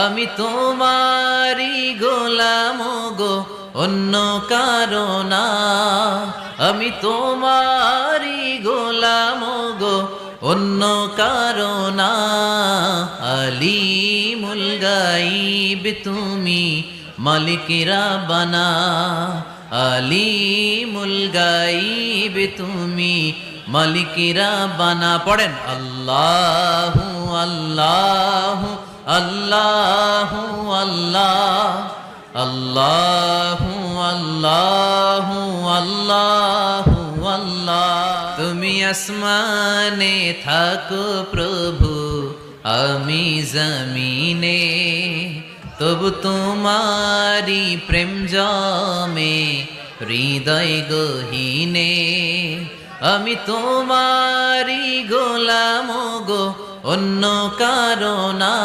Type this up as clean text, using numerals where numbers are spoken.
আমি তোমারি গোলাম গো, অন্য কারো না। আমি তোমারি গোলাম গো, অন্য কারো না। আলিমুল গাইব তুমি, মালিক রাব্বানা। আলিমুল গাইব তুমি, মালিক রাব্বানা। পড়েন আল্লাহু আল্লাহু আল্লাহু আল্লাহ, আল্লাহু আল্লাহু আল্লাহু আল্লাহ। তুমি আসমানে থাকো প্রভু, আমি জমিনে, তবু তোমারি প্রেম জমে হৃদয় গহীনে। আমি তোমারি গোলাম গো, অন্য কারো না।